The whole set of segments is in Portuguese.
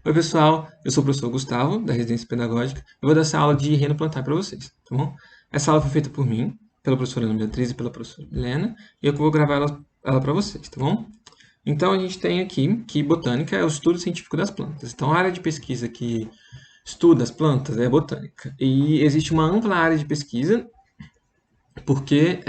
Oi, pessoal, eu sou o professor Gustavo, da Residência Pedagógica. Eu vou dar essa aula de reino plantar para vocês, tá bom? Essa aula foi feita por mim, pela professora Ana Beatriz e pela professora Helena, e eu vou gravar ela para vocês, tá bom? Então, a gente tem aqui que botânica é o estudo científico das plantas. Então, a área de pesquisa que estuda as plantas é botânica. E existe uma ampla área de pesquisa porque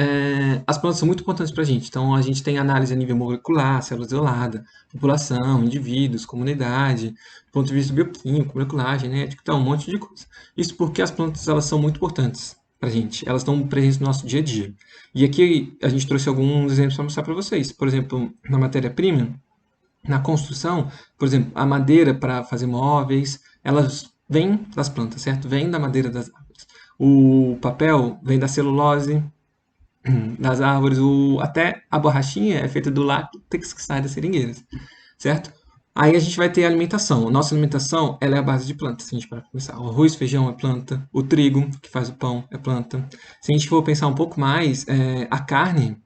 as plantas são muito importantes para a gente. Então, a gente tem análise a nível molecular, célula isolada, população, indivíduos, comunidade, do ponto de vista bioquímico, molecular, genético, então, um monte de coisa. Isso porque as plantas elas são muito importantes para a gente. Elas estão presentes no nosso dia a dia. E aqui a gente trouxe alguns exemplos para mostrar para vocês. Por exemplo, na matéria-prima, na construção, por exemplo, a madeira para fazer móveis, elas vêm das plantas, certo? Vem da madeira das árvores. O papel vem da celulose das árvores, até a borrachinha é feita do látex que sai das seringueiras, certo? Aí a gente vai ter a alimentação. Nossa alimentação ela é a base de plantas, se a gente parar para pensar. O arroz, feijão é planta, o trigo, que faz o pão, é planta. Se a gente for pensar um pouco mais, a carne,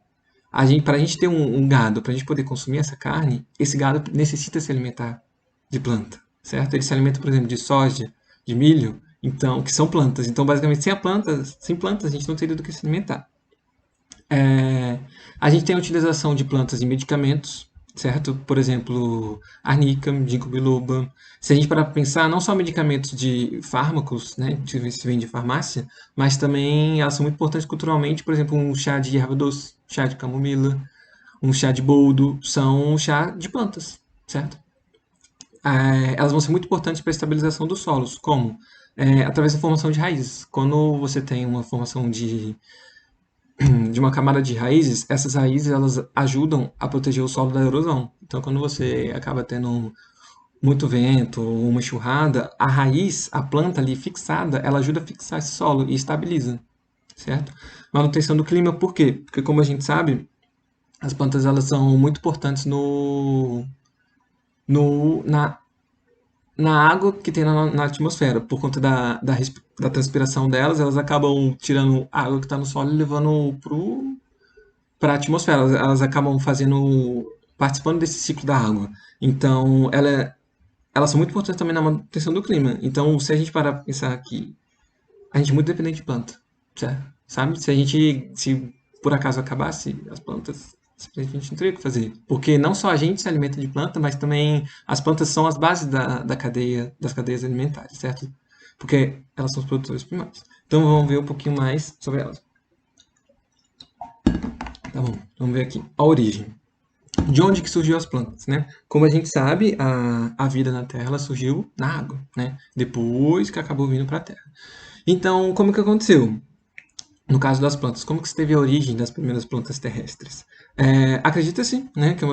para a gente ter um gado, para a gente poder consumir essa carne, esse gado necessita se alimentar de planta, certo? Ele se alimenta, por exemplo, de soja, de milho, então, que são plantas. Então, basicamente, sem plantas, a gente não teria do que se alimentar. A gente tem a utilização de plantas em medicamentos, certo? Por exemplo, arnica, ginkgo biloba. Se a gente parar para pensar, não só medicamentos de fármacos, né, que se vende de farmácia, mas também elas são muito importantes culturalmente. Por exemplo, um chá de erva doce, chá de camomila, um chá de boldo, são chá de plantas, certo? Elas vão ser muito importantes para a estabilização dos solos. Como? Através da formação de raízes. Quando você tem uma formação de uma camada de raízes, essas raízes elas ajudam a proteger o solo da erosão. Então, quando você acaba tendo muito vento ou uma enxurrada, a raiz, a planta ali fixada, ela ajuda a fixar esse solo e estabiliza, certo? Manutenção do clima, por quê? Porque, como a gente sabe, as plantas elas são muito importantes no, na, na água que tem na atmosfera. Por conta da transpiração delas, elas acabam tirando a água que está no solo e levando para a atmosfera. Elas acabam participando desse ciclo da água. Então, elas são muito importantes também na manutenção do clima. Então, se a gente parar para pensar que a gente é muito dependente de planta, certo? Sabe? Se por acaso acabasse as plantas, simplesmente a gente não teria o que fazer. Porque não só a gente se alimenta de planta, mas também as plantas são as bases das cadeias alimentares, certo? Porque elas são os produtores primários. Então, vamos ver um pouquinho mais sobre elas. Tá bom, vamos ver aqui. A origem. De onde que surgiu as plantas, né? Como a gente sabe, a vida na Terra ela surgiu na água, né? Depois que acabou vindo para a Terra. Então, como que aconteceu? No caso das plantas, como que se teve a origem das primeiras plantas terrestres? Acredita-se, né, que é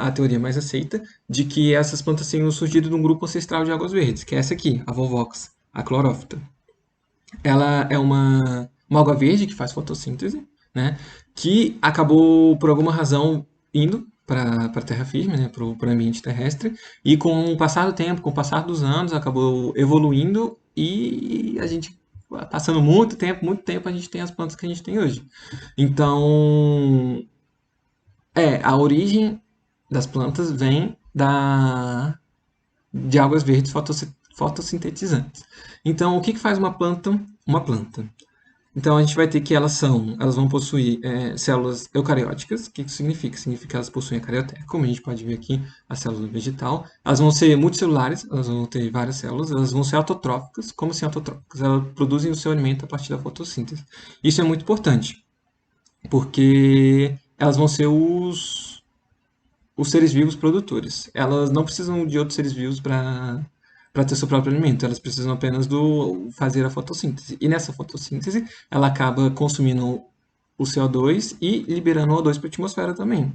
a teoria mais aceita, de que essas plantas tenham surgido de um grupo ancestral de águas verdes, que é essa aqui, a Volvox, a clorófita. Ela é uma água verde que faz fotossíntese, né? Que acabou, por alguma razão, indo para a terra firme, né? Para o ambiente terrestre. E com o passar do tempo, com o passar dos anos, acabou evoluindo e a gente, passando muito tempo, a gente tem as plantas que a gente tem hoje. Então, a origem das plantas vem de águas verdes fotossintetizantes. Então, o que faz uma planta uma planta? Então, a gente vai ter que elas vão possuir células eucarióticas. O que isso significa? Significa que elas possuem a carioteca, como a gente pode ver aqui, a célula vegetal. Elas vão ser multicelulares, elas vão ter várias células, elas vão ser autotróficas. Como assim autotróficas? Elas produzem o seu alimento a partir da fotossíntese. Isso é muito importante, porque elas vão ser os seres vivos produtores. Elas não precisam de outros seres vivos para ter seu próprio alimento, elas precisam apenas do fazer a fotossíntese. E nessa fotossíntese, ela acaba consumindo o CO2 e liberando o O2 para a atmosfera também.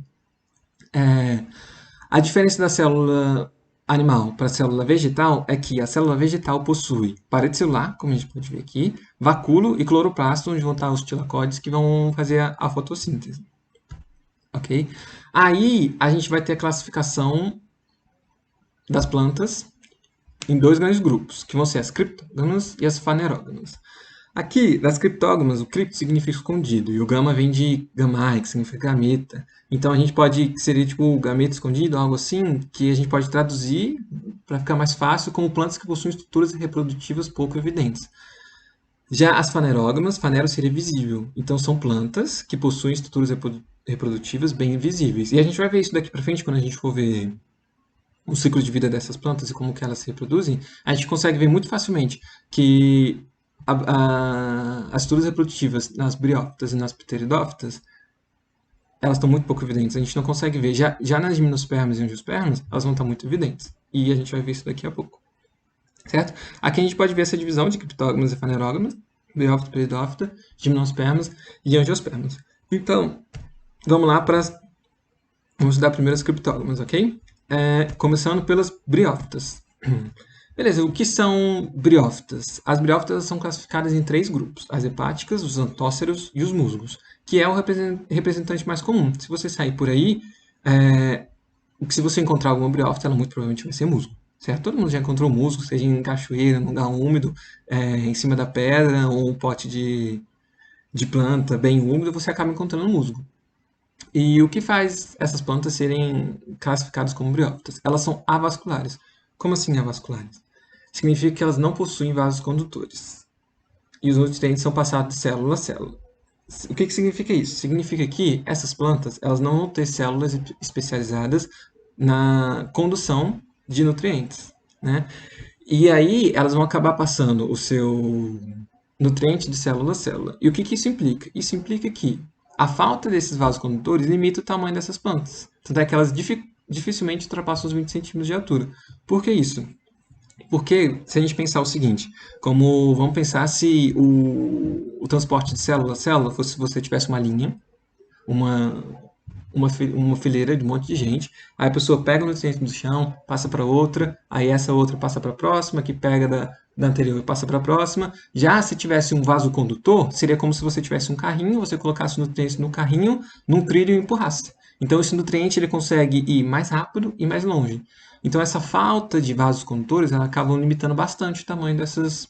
A diferença da célula animal para a célula vegetal é que a célula vegetal possui parede celular, como a gente pode ver aqui, vacúolo e cloroplasto, onde vão estar os tilacoides que vão fazer a fotossíntese. Ok? Aí a gente vai ter a classificação das plantas em dois grandes grupos, que vão ser as criptógamas e as fanerógamas. Aqui, das criptógamas, o cripto significa escondido, e o gama vem de gamai, que significa gameta. Então a gente pode, seria tipo gameta escondido, algo assim, que a gente pode traduzir para ficar mais fácil, como plantas que possuem estruturas reprodutivas pouco evidentes. Já as fanerógamas, fanero seria visível, então são plantas que possuem estruturas reprodutivas bem visíveis. E a gente vai ver isso daqui para frente quando a gente for ver o ciclo de vida dessas plantas e como que elas se reproduzem. A gente consegue ver muito facilmente que as estruturas reprodutivas nas briófitas e nas pteridófitas, elas estão muito pouco evidentes. A gente não consegue ver. Já nas gimnospermas e angiospermas, elas vão estar muito evidentes. E a gente vai ver isso daqui a pouco. Certo? Aqui a gente pode ver essa divisão de criptógamas e fanerógamas, briófita, pteridófita, gimnospermas e angiospermas. Então, vamos lá vamos estudar primeiro as criptógamas, ok? Começando pelas briófitas. Beleza, o que são briófitas? As briófitas são classificadas em 3 grupos: as hepáticas, os antóceros e os musgos, que é o representante mais comum. Se você sair por aí, se você encontrar alguma briófita, ela muito provavelmente vai ser musgo, certo? Todo mundo já encontrou musgo, seja em cachoeira, num lugar úmido, em cima da pedra, ou um pote de planta bem úmido, você acaba encontrando musgo. E o que faz essas plantas serem classificadas como briófitas? Elas são avasculares. Como assim avasculares? Significa que elas não possuem vasos condutores. E os nutrientes são passados de célula a célula. O que significa isso? Significa que essas plantas elas não vão ter células especializadas na condução de nutrientes, né? E aí elas vão acabar passando o seu nutriente de célula a célula. E o que isso implica? Isso implica que a falta desses vasos condutores limita o tamanho dessas plantas. Tanto é que elas dificilmente ultrapassam os 20 centímetros de altura. Por que isso? Porque, se a gente pensar o seguinte, vamos pensar se o transporte de célula a célula fosse se você tivesse uma linha, uma fileira de um monte de gente, aí a pessoa pega o nutriente do chão, passa para outra, aí essa outra passa para a próxima, que pega da anterior e passa para a próxima. Já se tivesse um vaso condutor, seria como se você tivesse um carrinho, você colocasse o nutriente no carrinho, num trilho e empurrasse. Então esse nutriente ele consegue ir mais rápido e mais longe. Então essa falta de vasos condutores ela acaba limitando bastante o tamanho dessas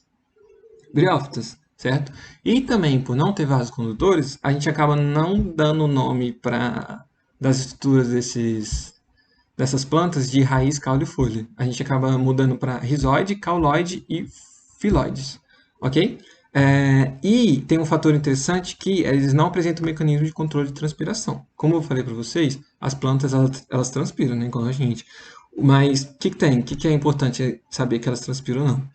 briófitas, certo? E também por não ter vasos condutores, a gente acaba não dando nome das estruturas dessas plantas de raiz, caule e folha. A gente acaba mudando para rizoide, cauloide e filóides, ok? E tem um fator interessante que eles não apresentam mecanismo de controle de transpiração. Como eu falei para vocês, as plantas elas transpiram, né, igual a gente. Mas o que tem? O que é importante saber que elas transpiram ou não?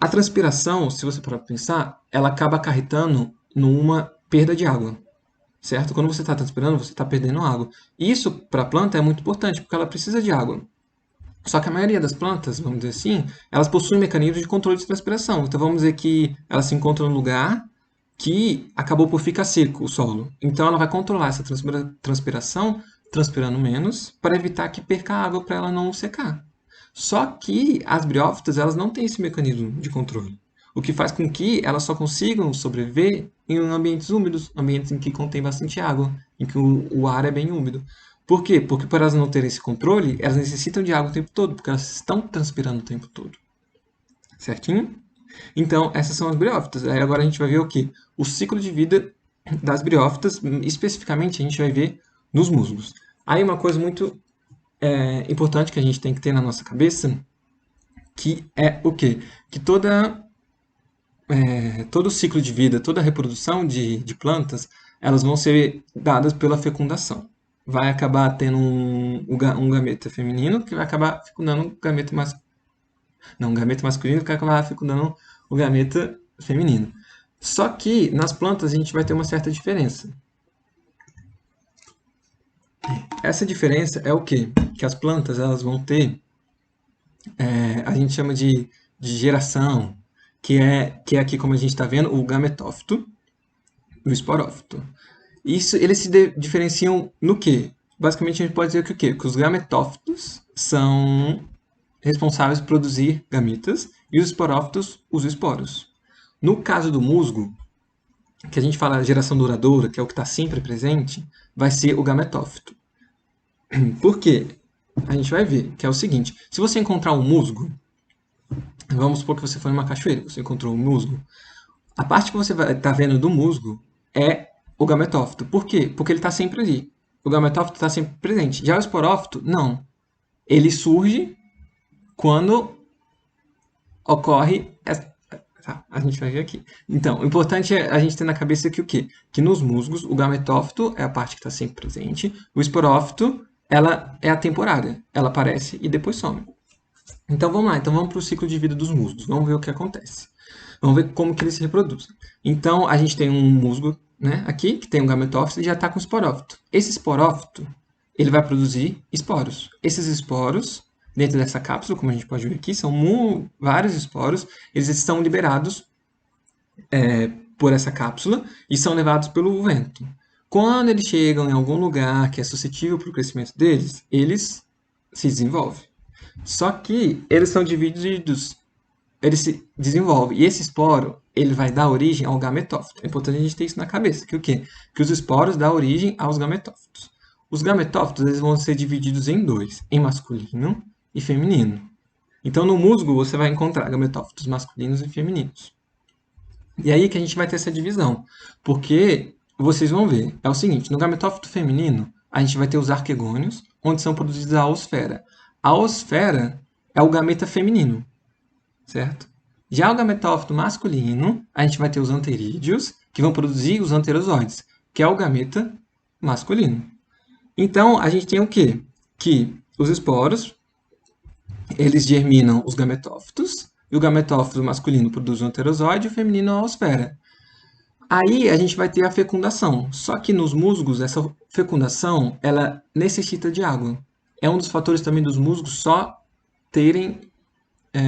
A transpiração, se você parar para pensar, ela acaba acarretando numa perda de água, certo? Quando você está transpirando, você está perdendo água. E isso para a planta é muito importante, porque ela precisa de água. Só que a maioria das plantas, vamos dizer assim, elas possuem mecanismos de controle de transpiração. Então vamos dizer que ela se encontra num lugar que acabou por ficar seco o solo. Então ela vai controlar essa transpiração, transpirando menos, para evitar que perca água para ela não secar. Só que as briófitas elas não têm esse mecanismo de controle, o que faz com que elas só consigam sobreviver em ambientes úmidos, ambientes em que contém bastante água, em que o ar é bem úmido. Por quê? Porque para elas não terem esse controle, elas necessitam de água o tempo todo, porque elas estão transpirando o tempo todo. Certinho? Então, essas são as briófitas. Aí agora a gente vai ver o quê? O ciclo de vida das briófitas, especificamente a gente vai ver nos musgos. Aí uma coisa muito importante que a gente tem que ter na nossa cabeça, que é o quê? Que todo o ciclo de vida, toda a reprodução de plantas, elas vão ser dadas pela fecundação. Vai acabar tendo um gameta feminino que vai acabar fecundando um gameta masculino. Não, um gameta masculino que vai acabar fecundando o gameta feminino. Só que nas plantas a gente vai ter uma certa diferença. Essa diferença é o quê? Que as plantas elas vão ter, a gente chama de geração, que é aqui como a gente está vendo, o gametófito e o esporófito. Eles se diferenciam no quê? Basicamente a gente pode dizer que o quê? Que os gametófitos são responsáveis por produzir gametas e os esporófitos os esporos. No caso do musgo, que a gente fala geração duradoura, que é o que está sempre presente, vai ser o gametófito. Por quê? A gente vai ver que é o seguinte: se você encontrar um musgo, vamos supor que você foi numa cachoeira, você encontrou um musgo, a parte que você vai estar vendo do musgo é o gametófito. Por quê? Porque ele está sempre ali. O gametófito está sempre presente. Já o esporófito, não. Ele surge quando ocorre... Tá, a gente vai ver aqui. Então, o importante é a gente ter na cabeça que o quê? Que nos musgos, o gametófito é a parte que está sempre presente, o esporófito, ela é atemporária, ela aparece e depois some. Então, vamos lá. Então, vamos para o ciclo de vida dos musgos. Vamos ver o que acontece. Vamos ver como que eles se reproduzem. Então, a gente tem um musgo, né, aqui, que tem um gametófito e já está com esporófito. Esse esporófito, ele vai produzir esporos. Esses esporos, dentro dessa cápsula, como a gente pode ver aqui, são vários esporos. Eles estão liberados por essa cápsula e são levados pelo vento. Quando eles chegam em algum lugar que é suscetível para o crescimento deles, eles se desenvolvem. Só que eles são divididos, eles se desenvolvem. E esse esporo, ele vai dar origem ao gametófito. É importante a gente ter isso na cabeça. Que o quê? Que os esporos dão origem aos gametófitos. Os gametófitos eles vão ser divididos em dois, em masculino e feminino. Então, no musgo, você vai encontrar gametófitos masculinos e femininos. E aí que a gente vai ter essa divisão. Porque, vocês vão ver, é o seguinte, no gametófito feminino, a gente vai ter os arquegônios, onde são produzidos a oosfera. A oosfera é o gameta feminino, certo? Já o gametófito masculino, a gente vai ter os anterídeos, que vão produzir os anterozoides, que é o gameta masculino. Então, a gente tem o quê? Que os esporos, eles germinam os gametófitos, e o gametófito masculino produz o anterozoide e o feminino a oosfera. Aí a gente vai ter a fecundação. Só que nos musgos, essa fecundação, ela necessita de água. É um dos fatores também dos musgos só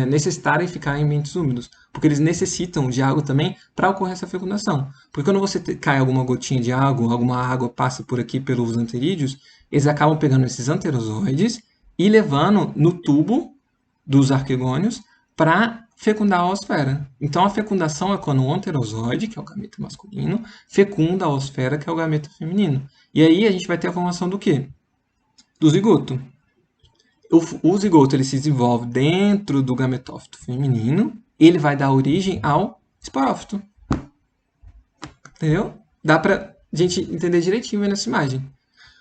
necessitarem ficar em ambientes úmidos, porque eles necessitam de água também para ocorrer essa fecundação. Porque quando você cai alguma gotinha de água, alguma água passa por aqui pelos anterídeos, eles acabam pegando esses anterozoides e levando no tubo dos arquegônios para fecundar a oosfera. Então a fecundação é quando o anterozoide, que é o gameta masculino, fecunda a oosfera, que é o gameta feminino. E aí a gente vai ter a formação do quê? Do zigoto. O zigoto ele se desenvolve dentro do gametófito feminino e ele vai dar origem ao esporófito. Entendeu? Dá pra gente entender direitinho vendo essa imagem.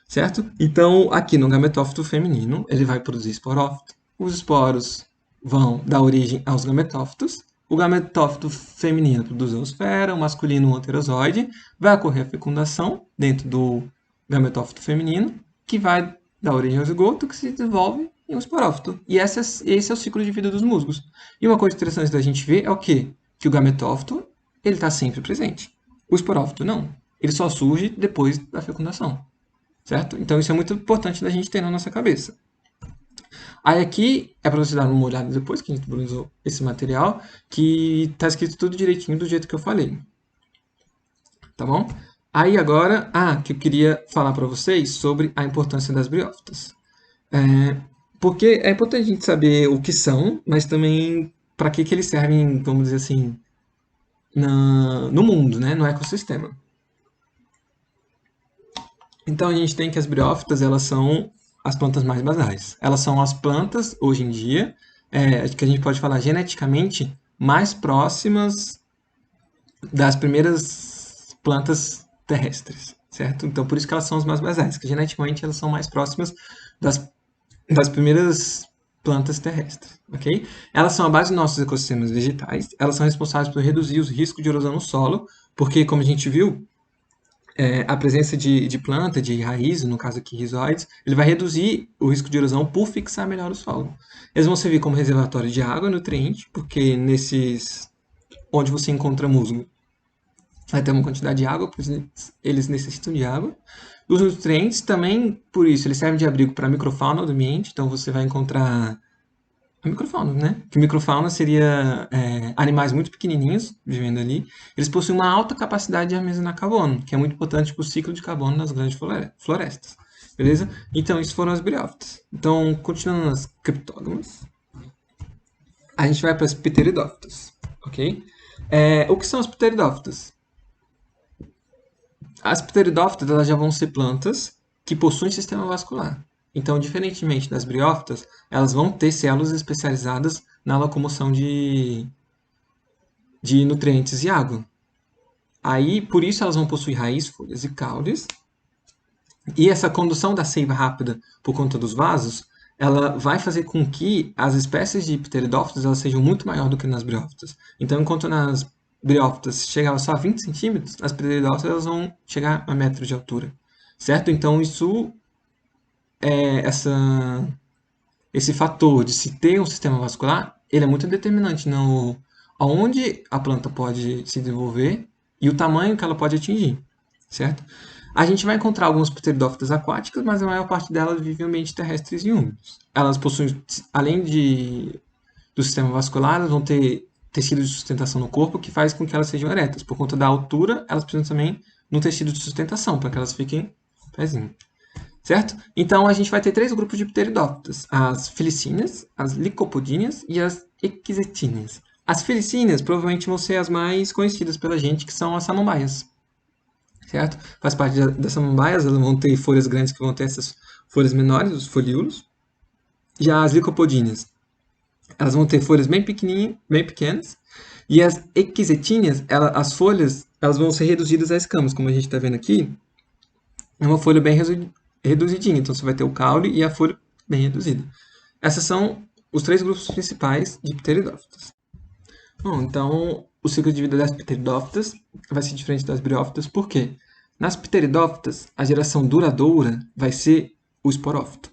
Certo? Então, aqui no gametófito feminino, ele vai produzir esporófito. Os esporos vão dar origem aos gametófitos. O gametófito feminino produz a oosfera, o masculino o anterozoide. Vai ocorrer a fecundação dentro do gametófito feminino, que vai dar origem ao zigoto, que se desenvolve em um esporófito. E esse é o ciclo de vida dos musgos. E uma coisa interessante da gente ver é o quê? Que o gametófito ele está sempre presente. O esporófito não. Ele só surge depois da fecundação. Certo? Então isso é muito importante da gente ter na nossa cabeça. Aí aqui é para você dar uma olhada depois que a gente usou esse material, que está escrito tudo direitinho do jeito que eu falei. Tá bom? Aí agora, que eu queria falar para vocês sobre a importância das briófitas. Porque é importante a gente saber o que são, mas também para que eles servem, vamos dizer assim, no mundo, né? No ecossistema. Então a gente tem que as briófitas, elas são as plantas mais basais. Elas são as plantas, hoje em dia, que a gente pode falar geneticamente, mais próximas das primeiras plantas terrestres, certo? Então por isso que elas são as mais basais, que geneticamente elas são mais próximas das primeiras plantas terrestres, ok? Elas são a base dos nossos ecossistemas vegetais, elas são responsáveis por reduzir os riscos de erosão no solo, porque, como a gente viu, a presença de planta, de raiz, no caso aqui rizóides, ele vai reduzir o risco de erosão por fixar melhor o solo. Eles vão servir como reservatório de água e nutriente, porque onde você encontra musgo, vai ter uma quantidade de água, porque eles necessitam de água. Os nutrientes também, por isso, eles servem de abrigo para a microfauna do ambiente, então você vai encontrar a microfauna, né? Que microfauna seria animais muito pequenininhos vivendo ali. Eles possuem uma alta capacidade de armazenar carbono, que é muito importante para o ciclo de carbono nas grandes florestas. Beleza? Então, isso foram as briófitas. Então, continuando nas criptógamas, a gente vai para as pteridófitas, ok? O que são as pteridófitas? As pteridófitas elas já vão ser plantas que possuem sistema vascular. Então, diferentemente das briófitas, elas vão ter células especializadas na locomoção de nutrientes e água. Aí, por isso, elas vão possuir raiz, folhas e caules. E essa condução da seiva rápida por conta dos vasos, ela vai fazer com que as espécies de pteridófitos elas sejam muito maiores do que nas briófitas. Então, enquanto nas briófitas chegava só a 20 centímetros, as pteridófitas elas vão chegar a metro de altura, certo? Então, esse fator de se ter um sistema vascular, ele é muito determinante no aonde a planta pode se desenvolver e o tamanho que ela pode atingir, certo? A gente vai encontrar algumas pteridófitas aquáticas, mas a maior parte delas vive em ambientes terrestres e úmidos. Elas possuem, além do sistema vascular, elas vão ter tecido de sustentação no corpo que faz com que elas sejam eretas. Por conta da altura, elas precisam também de um tecido de sustentação para que elas fiquem pezinho. Certo? Então, a gente vai ter 3 grupos de pteridófitas. As felicíneas, as licopodíneas e as equisetíneas. As felicíneas provavelmente vão ser as mais conhecidas pela gente, que são as samambaias. Certo? Faz parte das samambaias, elas vão ter folhas grandes que vão ter essas folhas menores, os folíolos. Já as licopodíneas, elas vão ter folhas bem pequenininhas, bem pequenas. E as equisetíneas, as folhas elas vão ser reduzidas a escamas, como a gente está vendo aqui. É uma folha bem reduzidinha, então você vai ter o caule e a folha bem reduzida. Esses são os 3 grupos principais de pteridófitas. Bom, então o ciclo de vida das pteridófitas vai ser diferente das briófitas, por quê? Nas pteridófitas, a geração duradoura vai ser o esporófito.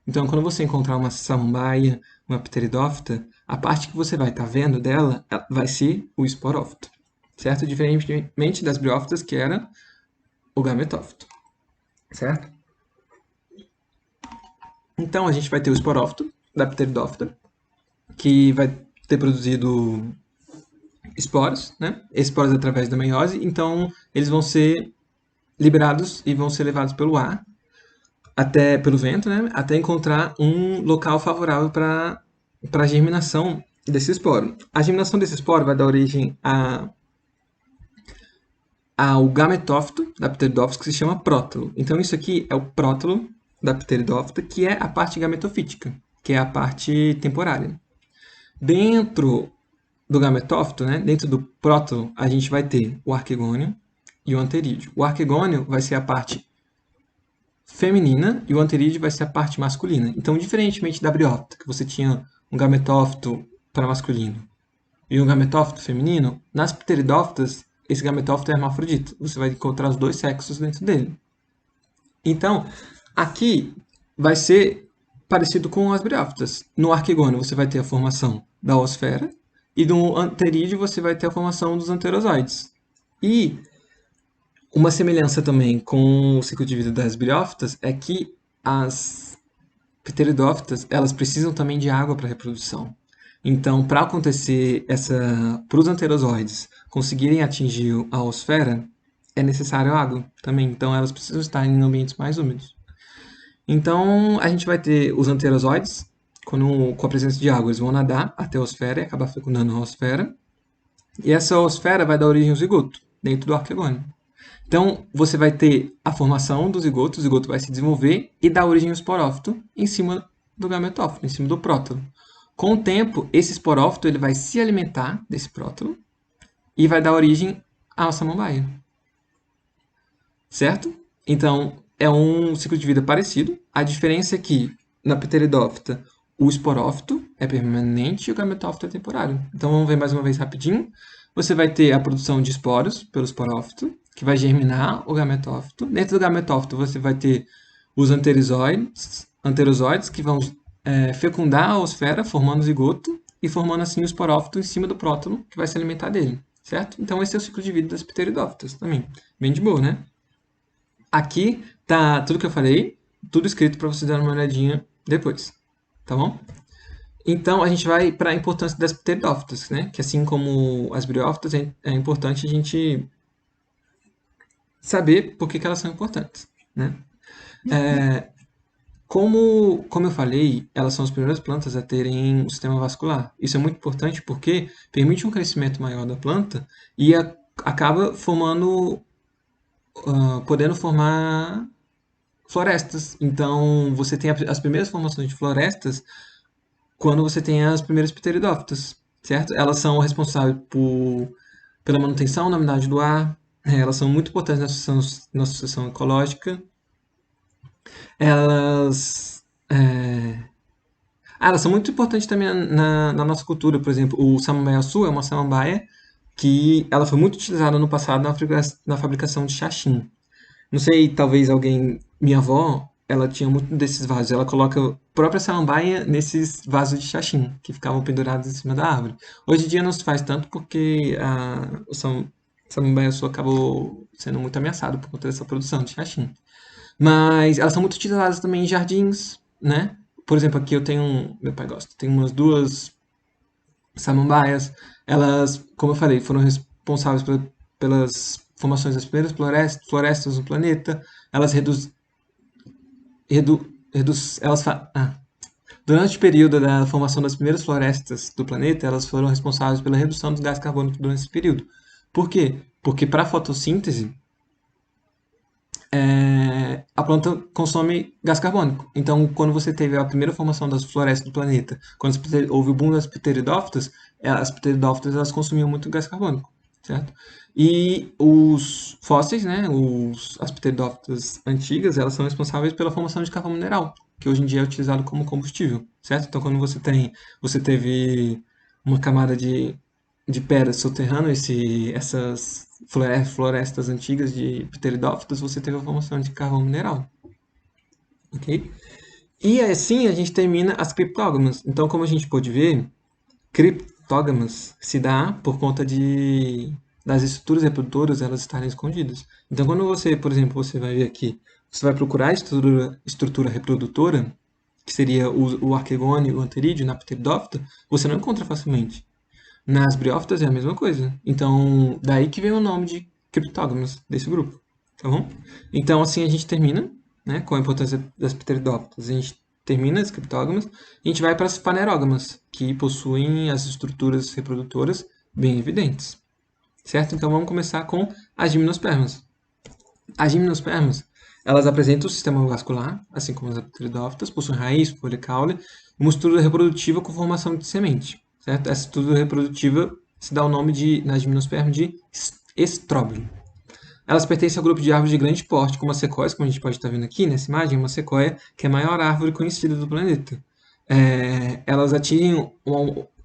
Então, quando você encontrar uma samambaia, uma pteridófita, a parte que você vai estar vendo dela vai ser o esporófito, certo? Diferentemente das briófitas, que era o gametófito, certo? Então, a gente vai ter o esporófito da pteridófita, que vai ter produzido esporos, né? Esporos através da meiose, então eles vão ser liberados e vão ser levados pelo ar, pelo vento, né? Até encontrar um local favorável para a germinação desse esporo. A germinação desse esporo vai dar origem ao gametófito da pteridófita, que se chama prótalo. Então, isso aqui é o prótalo da pteridófita, que é a parte gametofítica, que é a parte temporária. Dentro do gametófito, né, dentro do prótalo, a gente vai ter o arquegônio e o anterídeo. O arquegônio vai ser a parte feminina e o anterídeo vai ser a parte masculina. Então, diferentemente da briófita, que você tinha um gametófito para masculino e um gametófito feminino, nas pteridófitas, esse gametófito é hermafrodita. Você vai encontrar os 2 sexos dentro dele. Então, aqui vai ser parecido com as briófitas. No arquegônio, você vai ter a formação da oosfera e no anterídeo você vai ter a formação dos anterozoides. E uma semelhança também com o ciclo de vida das briófitas é que as pteridófitas, elas precisam também de água para reprodução. Então, para acontecer para os anterozoides conseguirem atingir a oosfera, é necessário água também. Então, elas precisam estar em ambientes mais úmidos. Então, a gente vai ter os anterozoides, com a presença de água, eles vão nadar até a oosfera e acabar fecundando a oosfera. E essa oosfera vai dar origem ao zigoto, dentro do arquegônio. Então, você vai ter a formação do zigoto, o zigoto vai se desenvolver e dar origem ao esporófito em cima do gametófito, em cima do prótalo. Com o tempo, esse esporófito ele vai se alimentar desse prótalo e vai dar origem à samambaia. Certo? Então, é um ciclo de vida parecido. A diferença é que, na pteridófita, o esporófito é permanente e o gametófito é temporário. Então, vamos ver mais uma vez rapidinho. Você vai ter a produção de esporos pelo esporófito, que vai germinar o gametófito. Dentro do gametófito, você vai ter os anterozoides que vão fecundar a oosfera, formando o zigoto e formando assim o esporófito em cima do prótalo, que vai se alimentar dele, certo? Então, esse é o ciclo de vida das pteridófitas também. Bem de boa, né? Aqui tá tudo que eu falei, tudo escrito para você dar uma olhadinha depois, tá bom? Então, a gente vai para a importância das pteridófitas, né? Que assim como as briófitas, é importante a gente saber por que elas são importantes, né? Como eu falei, elas são as primeiras plantas a terem um sistema vascular. Isso é muito importante porque permite um crescimento maior da planta e acaba podendo formar florestas. Então, você tem as primeiras formações de florestas quando você tem as primeiras pteridófitas, certo? Elas são responsáveis pela manutenção da umidade do ar, elas são muito importantes na sucessão ecológica, elas Elas são muito importantes também na nossa cultura. Por exemplo, o samambaia-açu é uma samambaia que ela foi muito utilizada no passado na fabricação de xaxim. Não sei, talvez alguém... Minha avó, ela tinha muito desses vasos. Ela coloca a própria samambaia nesses vasos de xaxim, que ficavam pendurados em cima da árvore. Hoje em dia não se faz tanto porque samambaia-açu acabou sendo muito ameaçado por conta dessa produção de xaxim. Mas elas são muito utilizadas também em jardins, né? Por exemplo, aqui eu tenho meu pai gosta, tem umas duas samambaias. Elas, como eu falei, foram responsáveis pelas formações das primeiras florestas no planeta. Elas elas durante o período da formação das primeiras florestas do planeta, elas foram responsáveis pela redução do gás carbônico durante esse período. Por quê? Porque para a fotossíntese, a planta consome gás carbônico. Então, quando você teve a primeira formação das florestas do planeta, quando houve o boom das pteridófitas, as pteridófitas elas consumiam muito gás carbônico, certo? E os fósseis, né, as pteridófitas antigas, elas são responsáveis pela formação de carvão mineral, que hoje em dia é utilizado como combustível, certo? Então, quando você teve uma camada de pedras soterrando essas florestas antigas de pteridófitas, você teve a formação de carvão mineral, ok? E assim a gente termina as criptógamas. Então, como a gente pode ver, criptógamas se dá por conta das estruturas reprodutoras elas estarem escondidas. Então, quando você, por exemplo, você vai ver aqui, você vai procurar a estrutura reprodutora, que seria o arquegone, o anterídeo na pteridófita, você não encontra facilmente. Nas briófitas é a mesma coisa. Então, daí que vem o nome de criptógamas desse grupo, tá bom? Então, assim a gente termina, né, com a importância das pteridófitas. A gente termina as criptógamas e a gente vai para as fanerógamas, que possuem as estruturas reprodutoras bem evidentes, certo? Então, vamos começar com as gimnospermas. As gimnospermas, elas apresentam o sistema vascular, assim como as pteridófitas, possuem raiz, folha, caule, e uma estrutura reprodutiva com formação de semente, certo? Essa estrutura reprodutiva se dá o nome nas gimnospermas de estróbilo. Elas pertencem ao grupo de árvores de grande porte, como as sequoias, como a gente pode estar vendo aqui nessa imagem, uma sequoia que é a maior árvore conhecida do planeta. Elas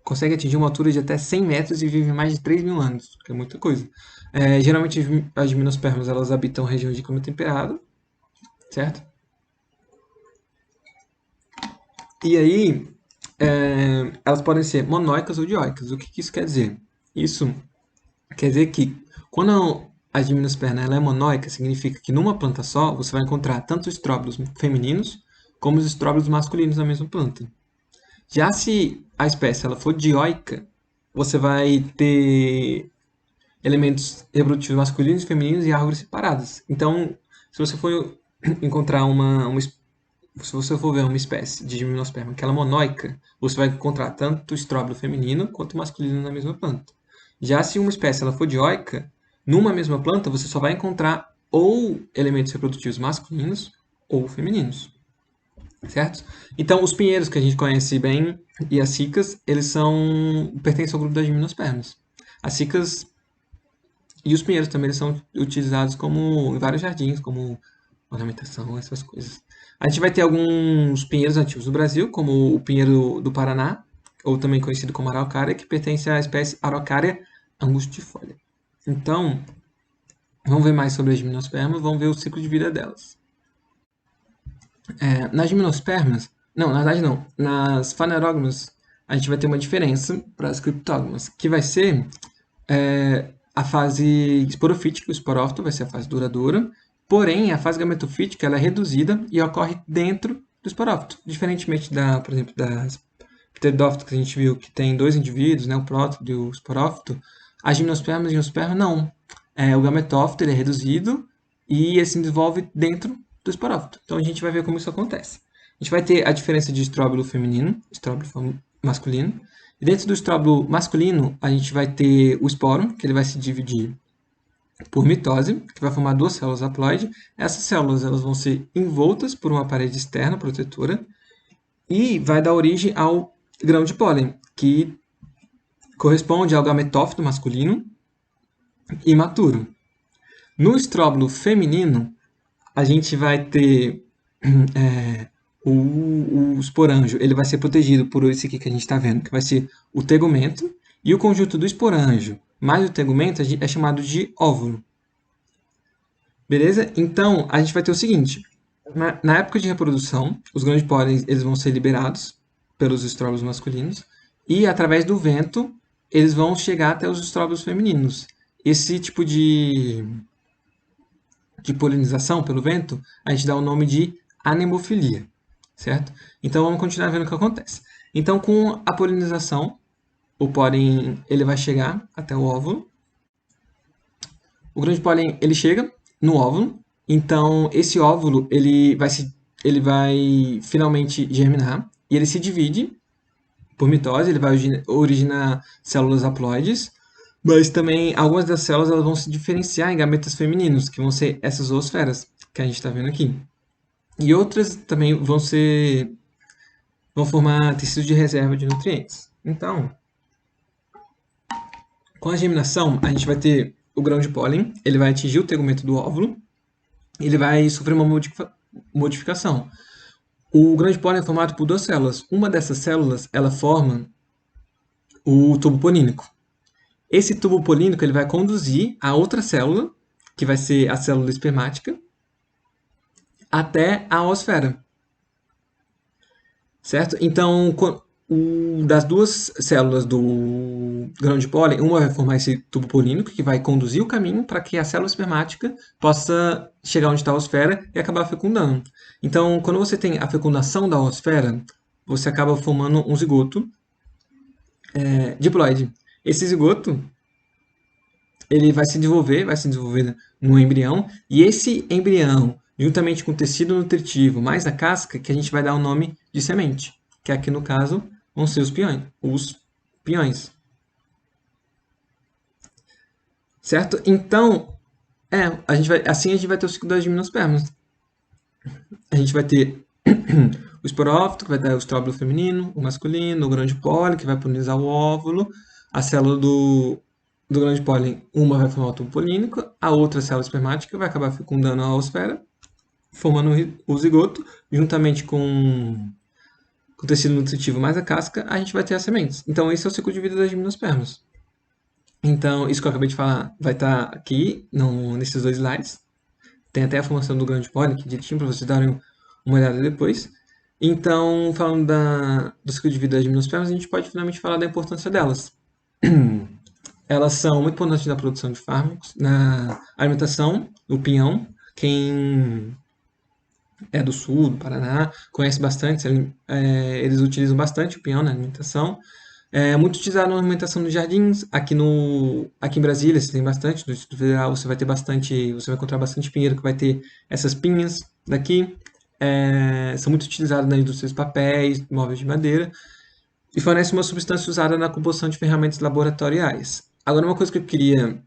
conseguem atingir uma altura de até 100 metros e vivem mais de 3.000 anos, que é muita coisa. Geralmente as gimnospermas elas habitam regiões de clima temperado, certo? E aí, elas podem ser monóicas ou dioicas. O que isso quer dizer? Isso quer dizer que quando a gimnosperma ela é monóica, significa que numa planta só você vai encontrar tanto estróbilos femininos como os estróbilos masculinos na mesma planta. Já se a espécie ela for dioica, você vai ter elementos reprodutivos masculinos e femininos e árvores separadas. Então, se você for encontrar se você for ver uma espécie de gimnosperma que ela é monóica, você vai encontrar tanto estróbilo feminino quanto masculino na mesma planta. Já se uma espécie ela for dioica, numa mesma planta você só vai encontrar ou elementos reprodutivos masculinos ou femininos, certo? Então, os pinheiros que a gente conhece bem e as cicas, eles pertencem ao grupo das gimnospermas. As cicas e os pinheiros também eles são utilizados em vários jardins, como ornamentação, essas coisas. A gente vai ter alguns pinheiros nativos do Brasil, como o pinheiro do Paraná, ou também conhecido como araucária, que pertence à espécie Araucária angustifolia. Então, vamos ver mais sobre as gimnospermas, vamos ver o ciclo de vida delas. Nas gimnospermas, não, na verdade não, nas fanerógamas, a gente vai ter uma diferença para as criptógamas, que vai ser a fase esporofítica, o esporófito vai ser a fase duradoura, porém a fase gametofítica ela é reduzida e ocorre dentro do esporófito, diferentemente por exemplo, das pteridófitas que a gente viu que tem dois indivíduos, né, o prótodo e o esporófito, as gimnospermas e a gimnosperma não. O gametófito ele é reduzido e ele se desenvolve dentro do esporófito. Então a gente vai ver como isso acontece. A gente vai ter a diferença de estróbilo feminino, estróbilo masculino. E dentro do estróbilo masculino, a gente vai ter o esporo, que ele vai se dividir por mitose, que vai formar duas células haploide. Essas células elas vão ser envoltas por uma parede externa protetora e vai dar origem ao grão de pólen, que corresponde ao gametófito masculino imaturo. No estróbilo feminino, a gente vai ter o esporângio ele vai ser protegido por esse aqui que a gente está vendo, que vai ser o tegumento, e o conjunto do esporângio mais o tegumento é chamado de óvulo. Beleza? Então, a gente vai ter o seguinte, na época de reprodução, os grãos de pólen eles vão ser liberados pelos estróbilos masculinos, e através do vento, eles vão chegar até os estróbilos femininos. Esse tipo de polinização pelo vento, a gente dá o nome de anemofilia, certo? Então, vamos continuar vendo o que acontece. Então, com a polinização, o pólen ele vai chegar até o óvulo. O grão de pólen ele chega no óvulo, então esse óvulo ele vai finalmente germinar e ele se divide por mitose, ele vai originar células haploides, mas também algumas das células elas vão se diferenciar em gametas femininos, que vão ser essas zoosferas que a gente está vendo aqui. E outras também vão formar tecido de reserva de nutrientes. Então, com a germinação, a gente vai ter o grão de pólen, ele vai atingir o tegumento do óvulo, ele vai sofrer uma modificação. O grão de pólen é formado por duas células. Uma dessas células, ela forma o tubo polínico. Esse tubo polínico ele vai conduzir a outra célula, que vai ser a célula espermática, até a oosfera. Certo? Então, das duas células do grão de pólen, uma vai formar esse tubo polínico, que vai conduzir o caminho para que a célula espermática possa chegar onde está a oosfera e acabar fecundando. Então, quando você tem a fecundação da oosfera, você acaba formando um zigoto diploide. Esse zigoto ele vai se desenvolver no embrião, e esse embrião, juntamente com o tecido nutritivo mais a casca, que a gente vai dar o nome de semente, que aqui no caso vão ser os pinhões. Certo? Então, assim a gente vai ter o ciclo das gimnospermas. A gente vai ter o esporófito, que vai dar o estróbilo feminino, o masculino, o grão de pólen, que vai polinizar o óvulo, a célula do grão de pólen, uma vai formar o tubo polínico, a outra célula espermática vai acabar fecundando a oosfera, formando o zigoto, juntamente com o tecido nutritivo mais a casca, a gente vai ter as sementes. Então, esse é o ciclo de vida das gimnospermas. Então, isso que eu acabei de falar vai estar aqui nesses dois slides. Tem até a formação do grão de pólen, que direitinho para vocês darem uma olhada depois. Então, falando do ciclo de vida das gimnospermas, a gente pode finalmente falar da importância delas. Elas são muito importantes na produção de fármacos, na alimentação, o pinhão. Quem é do sul, do Paraná, conhece bastante, eles utilizam bastante o pinhão na alimentação. É muito utilizado na alimentação nos jardins. Aqui em Brasília, você tem bastante, no Distrito Federal você vai encontrar bastante pinheiro que vai ter essas pinhas daqui. São muito utilizados na indústria de papéis, móveis de madeira, e fornece uma substância usada na composição de ferramentas laboratoriais. Agora, uma coisa que eu queria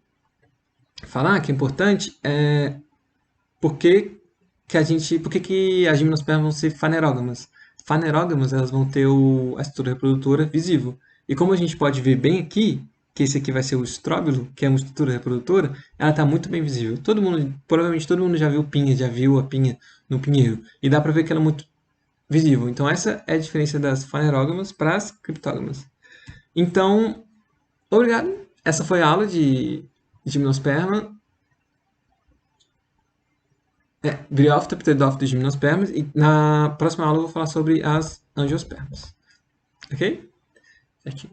falar, que é importante, é por que as gimnospermas vão ser fanerógamas. Fanerógamas, elas vão ter a estrutura reprodutora visível. E como a gente pode ver bem aqui, que esse aqui vai ser o estróbilo, que é uma estrutura reprodutora, ela está muito bem visível. Provavelmente todo mundo já viu a pinha no pinheiro. E dá para ver que ela é muito visível. Então, essa é a diferença das fanerógamas para as criptógamas. Então, obrigado. Essa foi a aula de gimnosperma. Briófita, pteridófita e gimnospermas. E na próxima aula eu vou falar sobre as angiospermas. Ok? Aqui.